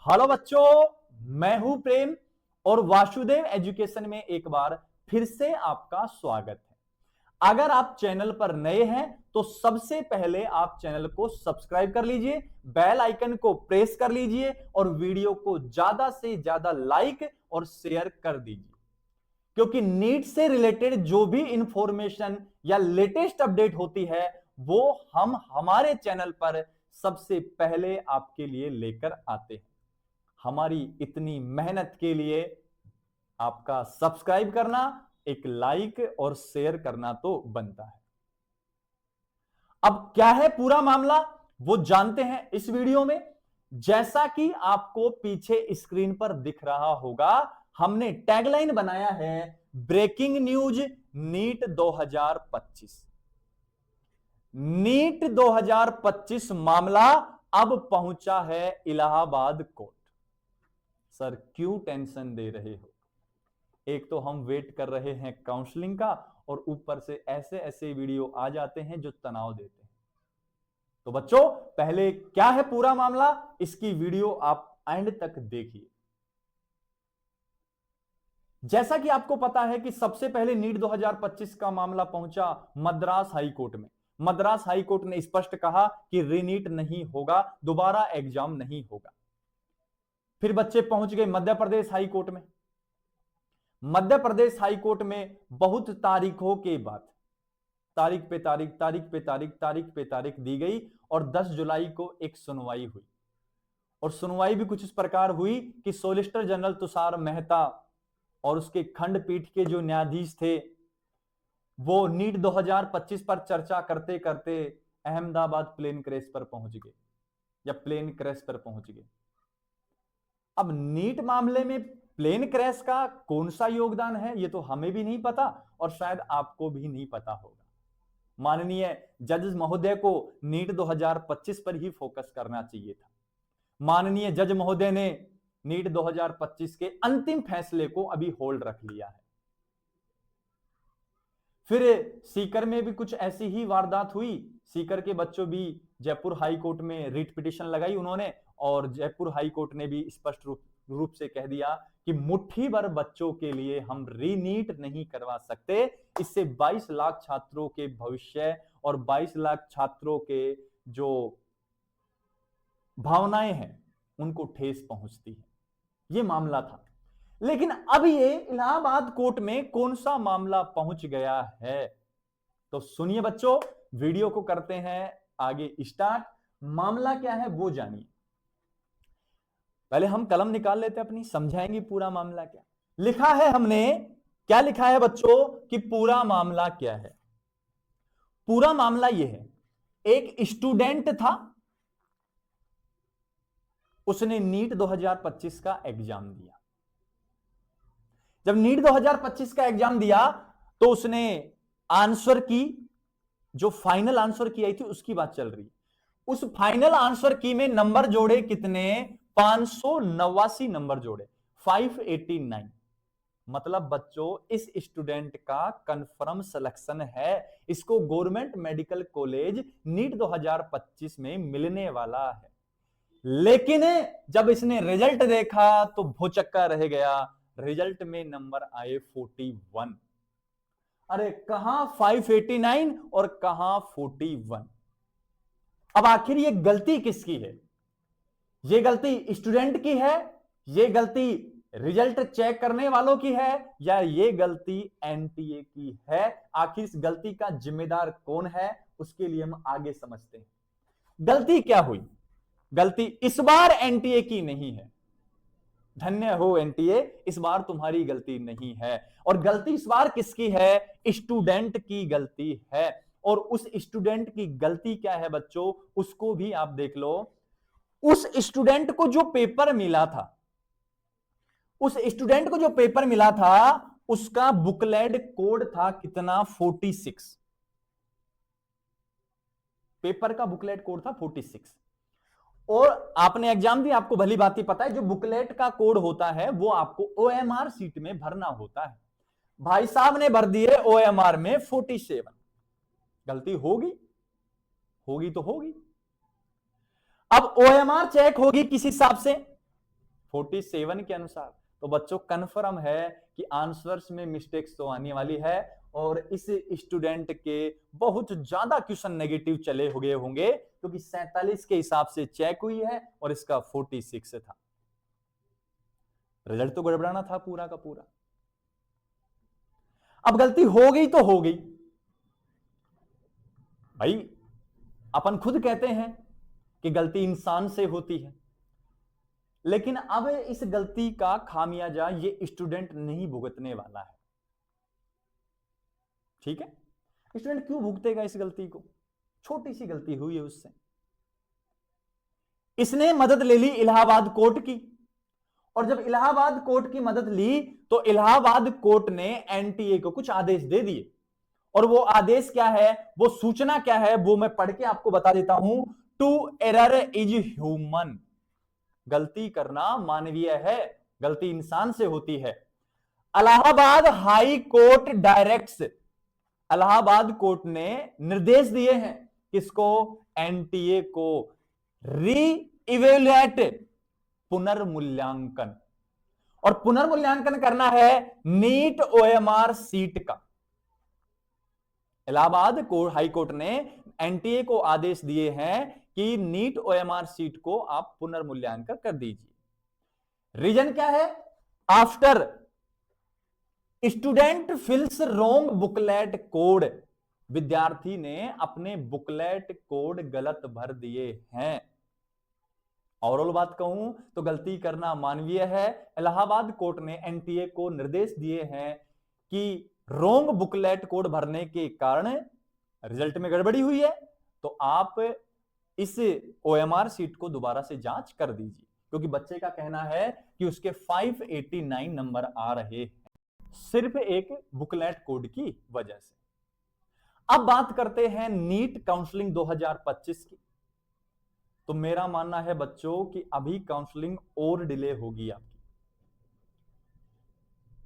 Hello बच्चों, मैं हूं प्रेम और वासुदेव एजुकेशन में एक बार फिर से आपका स्वागत है। अगर आप चैनल पर नए हैं तो सबसे पहले आप चैनल को सब्सक्राइब कर लीजिए, बेल आइकन को प्रेस कर लीजिए और वीडियो को ज्यादा से ज्यादा लाइक और शेयर कर दीजिए, क्योंकि नीट से रिलेटेड जो भी इंफॉर्मेशन या लेटेस्ट अपडेट होती है वो हम हमारे चैनल पर सबसे पहले आपके लिए लेकर आते हैं। हमारी इतनी मेहनत के लिए आपका सब्सक्राइब करना, एक लाइक और शेयर करना तो बनता है। अब क्या है पूरा मामला वो जानते हैं इस वीडियो में। जैसा कि आपको पीछे स्क्रीन पर दिख रहा होगा, हमने टैगलाइन बनाया है ब्रेकिंग न्यूज नीट 2025। नीट 2025 मामला अब पहुंचा है इलाहाबाद कोर्ट। सर क्यों टेंशन दे रहे हो? एक तो हम वेट कर रहे हैं काउंसलिंग का और ऊपर से ऐसे ऐसे वीडियो आ जाते हैं जो तनाव देते हैं। तो बच्चों, पहले क्या है पूरा मामला, इसकी वीडियो आप एंड तक देखिए। जैसा कि आपको पता है कि सबसे पहले नीट 2025 का मामला पहुंचा मद्रास हाई कोर्ट में। मद्रास हाई कोर्ट ने स्पष्ट कहा कि रीनीट नहीं होगा, दोबारा एग्जाम नहीं होगा। फिर बच्चे पहुंच गए मध्य प्रदेश हाई कोर्ट में। मध्य प्रदेश हाई कोर्ट में बहुत तारीखों के बाद तारीख पे तारीख तारीख पे तारीख तारीख पे तारीख दी गई और 10 जुलाई को एक सुनवाई हुई। और सुनवाई भी कुछ इस प्रकार हुई कि सोलिसिटर जनरल तुषार मेहता और उसके खंडपीठ के जो न्यायाधीश थे वो नीट 2025 पर चर्चा करते करते अहमदाबाद प्लेन क्रैश पर पहुंच गए या प्लेन क्रैश पर पहुंच गए। अब नीट मामले में प्लेन क्रैश का कौन सा योगदान है ये तो हमें भी नहीं पता और शायद आपको भी नहीं पता होगा। माननीय जज महोदय को नीट 2025 पर ही फोकस करना चाहिए था। माननीय जज महोदय ने नीट 2025 के अंतिम फैसले को अभी होल्ड रख लिया है। फिर सीकर में भी कुछ ऐसी ही वारदात हुई। सीकर के बच्चों भी जयपुर हाई कोर्ट में रिट पिटीशन लगाई उन्होंने और जयपुर हाई कोर्ट ने भी स्पष्ट रूप से कह दिया कि मुट्ठी भर बच्चों के लिए हम रीनीट नहीं करवा सकते। इससे 22 लाख छात्रों के भविष्य और 22 लाख छात्रों के जो भावनाएं हैं उनको ठेस पहुंचती है। यह मामला था। लेकिन अब ये इलाहाबाद कोर्ट में कौन सा मामला पहुंच गया है, तो सुनिए बच्चों, वीडियो को करते हैं आगे स्टार्ट। मामला क्या है वो जानिए। पहले हम कलम निकाल लेते हैं अपनी, समझाएंगे पूरा मामला क्या लिखा है हमने। क्या लिखा है बच्चों कि पूरा मामला क्या है? पूरा मामला यह है, एक स्टूडेंट था, उसने नीट 2025 का एग्जाम दिया। जब नीट 2025 का एग्जाम दिया तो उसने आंसर की, जो फाइनल आंसर की आई थी उसकी बात चल रही है। उस फाइनल आंसर की में नंबर जोड़े कितने? 589 नंबर जोड़े, 589। मतलब बच्चों इस स्टूडेंट का कंफर्म सिलेक्शन है, इसको गवर्नमेंट मेडिकल कॉलेज नीट 2025 में मिलने वाला है। लेकिन जब इसने रिजल्ट देखा तो भौचक्का रह गया। रिजल्ट में नंबर आए 41। अरे कहां 589 और कहां 41? अब आखिर ये गलती किसकी है? ये गलती स्टूडेंट की है, ये गलती रिजल्ट चेक करने वालों की है, या ये गलती एनटीए की है? आखिर इस गलती का जिम्मेदार कौन है उसके लिए हम आगे समझते हैं। गलती क्या हुई? गलती इस बार एनटीए की नहीं है। धन्य हो एनटीए, इस बार तुम्हारी गलती नहीं है। और गलती इस बार किसकी है? स्टूडेंट की गलती है। और उस स्टूडेंट की गलती क्या है बच्चों, उसको भी आप देख लो। उस स्टूडेंट को जो पेपर मिला था, उस स्टूडेंट को जो पेपर मिला था उसका बुकलेट कोड था कितना? 46। पेपर का बुकलेट कोड था 46। और आपने एग्जाम दिया, आपको भली बात ही पता है जो बुकलेट का कोड होता है वो आपको ओएमआर सीट में भरना होता है। भाई साहब ने भर दिए ओएमआर में 47। गलती होगी, होगी तो होगी। अब ओएमआर चेक होगी किस हिसाब से? 47 के अनुसार। तो बच्चों कंफर्म है कि आंसर्स में मिस्टेक्स तो आने वाली है और इस स्टूडेंट के बहुत ज्यादा क्वेश्चन नेगेटिव चले हुए होंगे क्योंकि 47 के हिसाब से चेक हुई है और इसका 46 था। रिजल्ट तो गड़बड़ाना था पूरा का पूरा। अब गलती हो गई तो हो गई भाई, अपन खुद कहते हैं कि गलती इंसान से होती है, लेकिन अब इस गलती का खामियाजा ये स्टूडेंट नहीं भुगतने वाला है। ठीक है, स्टूडेंट क्यों भुगतेगा इस गलती को? छोटी सी गलती हुई है उससे, इसने मदद ले ली इलाहाबाद कोर्ट की, और जब इलाहाबाद कोर्ट की मदद ली तो इलाहाबाद कोर्ट ने एनटीए को कुछ आदेश दे दिए, और वो आदेश क्या है, वो सूचना क्या है, वो मैं पढ़ के आपको बता देता हूं। टू एरर इज ह्यूमन, गलती करना मानवीय है, गलती इंसान से होती है। Allahabad high court directs, Allahabad court ने निर्देश दिए हैं किसको, एनटीए को, री इवेल्युएट, पुनर्मूल्यांकन, और पुनर्मूल्यांकन करना है नीट ओएमआर सीट का। इलाहाबाद हाई कोर्ट ने एनटीए को आदेश दिए हैं कि नीट ओएमआर सीट को आप पुनर्मूल्यांकन कर दीजिए। रीजन क्या है, आफ्टर स्टूडेंट फिल्स रोंग बुकलेट कोड, विद्यार्थी ने अपने बुकलेट कोड गलत भर दिए हैं। ओवरऑल बात कहूं तो गलती करना मानवीय है। इलाहाबाद कोर्ट ने एनटीए को निर्देश दिए हैं कि रोंग बुकलेट कोड भरने के कारण रिजल्ट में गड़बड़ी हुई है, तो आप इस ओएमआर सीट को दोबारा से जांच कर दीजिए, क्योंकि बच्चे का कहना है कि उसके 589 नंबर आ रहे हैं सिर्फ एक बुकलेट कोड की वजह से। अब बात करते हैं नीट काउंसलिंग 2025 की। तो मेरा मानना है बच्चों कि अभी काउंसलिंग और डिले होगी आपकी,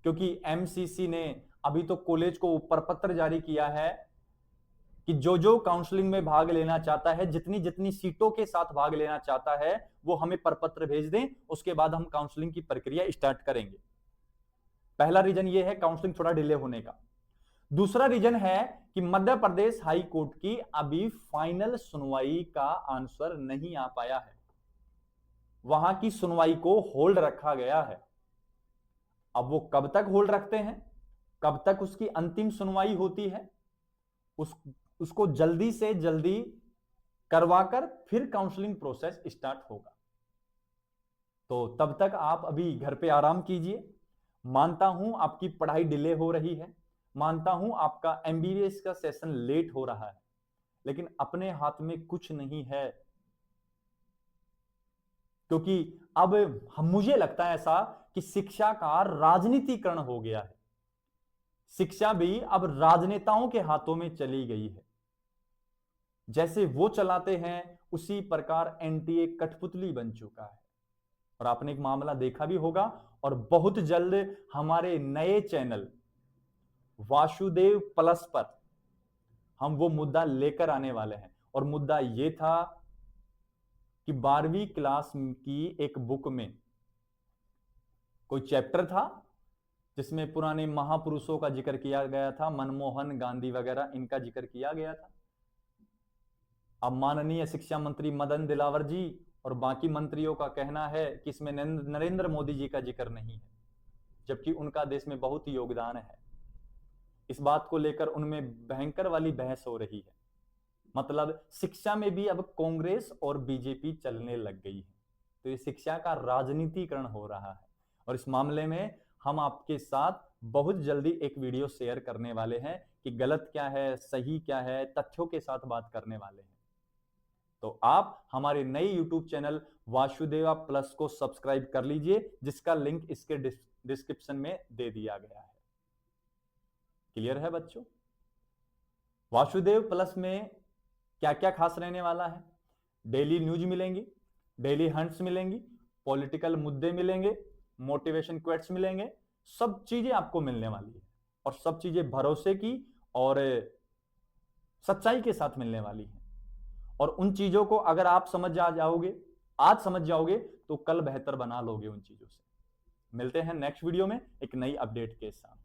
क्योंकि एमसीसी ने अभी तो कॉलेज को प्रपत्र जारी किया है कि जो जो काउंसलिंग में भाग लेना चाहता है, जितनी जितनी सीटों के साथ भाग लेना चाहता है, वो हमें प्रपत्र भेज दें, उसके बाद हम काउंसलिंग की प्रक्रिया स्टार्ट करेंगे। पहला रीजन ये है काउंसलिंग थोड़ा डिले होने का। दूसरा रीजन है कि मध्य प्रदेश हाई कोर्ट की अभी फाइनल सुनवाई का आंसर नहीं आ पाया है, वहां की सुनवाई को होल्ड रखा गया है। अब वो कब तक होल्ड रखते हैं, कब तक उसकी अंतिम सुनवाई होती है, उसको जल्दी से जल्दी करवाकर फिर काउंसलिंग प्रोसेस स्टार्ट होगा। तो तब तक आप अभी घर पे आराम कीजिए। मानता हूं आपकी पढ़ाई डिले हो रही है, मानता हूं आपका एमबीबीएस का सेशन लेट हो रहा है, लेकिन अपने हाथ में कुछ नहीं है, क्योंकि अब मुझे लगता है ऐसा कि शिक्षा का राजनीतिकरण हो गया है। शिक्षा भी अब राजनेताओं के हाथों में चली गई है। जैसे वो चलाते हैं उसी प्रकार एनटीए कठपुतली बन चुका है। और आपने एक मामला देखा भी होगा, और बहुत जल्द हमारे नए चैनल वासुदेव प्लस पर हम वो मुद्दा लेकर आने वाले हैं। और मुद्दा ये था कि 12वीं क्लास की एक बुक में कोई चैप्टर था जिसमें पुराने महापुरुषों का जिक्र किया गया था, मनमोहन गांधी वगैरह इनका जिक्र किया गया था। अब माननीय शिक्षा मंत्री मदन दिलावर जी और बाकी मंत्रियों का कहना है कि इसमें नरेंद्र मोदी जी का जिक्र नहीं है, जबकि उनका देश में बहुत योगदान है। इस बात को लेकर उनमें भयंकर वाली बहस हो रही है। मतलब शिक्षा में भी अब कांग्रेस और बीजेपी चलने लग गई है। तो ये शिक्षा का राजनीतिकरण हो रहा है, और इस मामले में हम आपके साथ बहुत जल्दी एक वीडियो शेयर करने वाले हैं कि गलत क्या है, सही क्या है, तथ्यों के साथ बात करने वाले हैं। तो आप हमारे नए YouTube चैनल वासुदेवा प्लस को सब्सक्राइब कर लीजिए, जिसका लिंक इसके डिस्क्रिप्शन में दे दिया गया है। क्लियर है बच्चों? वासुदेव प्लस में क्या क्या खास रहने वाला है? डेली न्यूज मिलेंगी, डेली हंट्स मिलेंगी, पॉलिटिकल मुद्दे मिलेंगे, मोटिवेशन क्वेट्स मिलेंगे, सब चीजें आपको मिलने वाली है, और सब चीजें भरोसे की और सच्चाई के साथ मिलने वाली है। और उन चीजों को अगर आप समझ आ जाओगे आज समझ जाओगे तो कल बेहतर बना लोगे उन चीजों से। मिलते हैं नेक्स्ट वीडियो में एक नई अपडेट के साथ।